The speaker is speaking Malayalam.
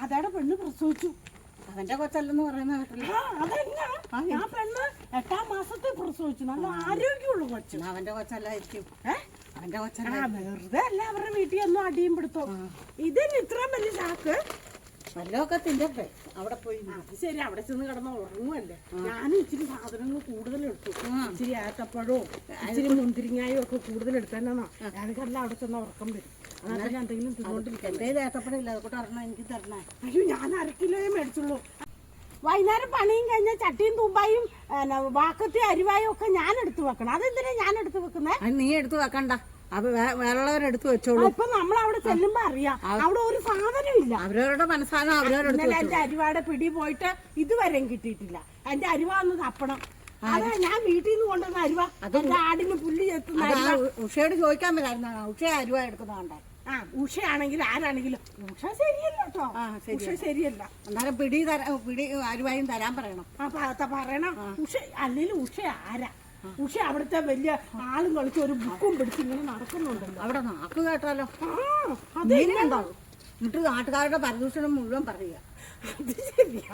രാധയുടെ പെണ്ണ് പ്രസവിച്ചു. അവന്റെ കൊച്ചല്ലെന്ന് പറയുന്ന കേട്ടില്ല. അതല്ല, ആ പെണ്ണ് 8ാം മാസത്തെ പ്രസവിച്ചു. നല്ല ആരോഗ്യമുള്ള കൊച്ചു. അവന്റെ കൊച്ചല്ലായിരിക്കും. അവന്റെ കൊച്ചല്ല. വെറുതെ അല്ല അവരുടെ വീട്ടിൽ ഒന്നും അടിയും പിടുത്തോ. ഇതിന് ഇത്രയും വലിയ ചാക്ക് വല്ലതൊക്കെ തിന്നട്ടെ. അവിടെ പോയി ശരി, അവിടെ ചെന്ന് കിടന്ന് ഉറങ്ങുമല്ലേ. ഞാനും ഇച്ചിരി സാധനങ്ങൾ കൂടുതൽ എടുത്തു. ഇച്ചിരി ഏത്തപ്പഴവും ഇച്ചിരി മുന്തിരിങ്ങായും ഒക്കെ കൂടുതൽ എടുത്തന്നെന്നോ. എനിക്കല്ല അവിടെ ചെന്ന് ഉറക്കം വരും. അതൊക്കെ എന്തെങ്കിലും തിന്നോണ്ടിരിക്കാം. എന്റെ ഏത്തപ്പഴം ഇല്ല, അതുകൊണ്ട് ഒരെണ്ണം എനിക്ക് തരണേ. അയ്യോ, ഞാൻ 1/2 കിലോയെ മേടിച്ചുള്ളൂ. വൈകുന്നേരം പണിയും കഴിഞ്ഞാൽ ചട്ടിയും തൂമ്പായും വാക്കത്തി അരിവായും ഒക്കെ ഞാൻ എടുത്തു വെക്കണം. അതെന്തിനാ ഞാൻ എടുത്തു വെക്കുന്നേ? നീ എടുത്തു വെക്കണ്ട, അത് വേറെയുള്ളവരെടുത്ത് വെച്ചോളൂ. ഇപ്പൊ നമ്മളവിടെ ചെല്ലുമ്പോ അറിയാം അവിടെ ഒരു സാധനം ഇല്ല. അവരവരുടെ മനസ്സാണ് അവരവരുടെ. എന്റെ അരിവാടെ പിടി പോയിട്ട് ഇതുവരെയും കിട്ടിയിട്ടില്ല. എന്റെ അരിവ ഒന്ന് തപ്പണം. അതെ, ഞാൻ വീട്ടിൽ നിന്ന് കൊണ്ടുവന്ന അരിവ. അതെന്റെ ആടിന് പുല്ല് ചെത്തുന്ന ഉഷയോട് ചോദിക്കാൻ പറ്റായിരുന്നു. ഉഷ അരിവ എടുക്കുന്നതാണ്ടേ. ഉഷയാണെങ്കിലും ആരാണെങ്കിലും ഉഷ ശരിയല്ല കേട്ടോ. ഉഷ ശരിയല്ല. എന്നാലും പിടി അരിവായും തരാൻ പറയണം. പറയണം. ഉഷ അല്ലെങ്കിൽ ഉഷ ആരാ? ഉഷ അവിടുത്തെ വലിയ ആളും കളിച്ച് ഒരു ബുക്കും പിടിച്ച് ഇങ്ങനെ നടക്കുന്നുണ്ടല്ലോ. അവിടെ നാക്ക് കേട്ടാലോ. എന്നിട്ട് നാട്ടുകാരുടെ പരദൂഷണം മുഴുവൻ പറയുക. അത് ശരിയാ.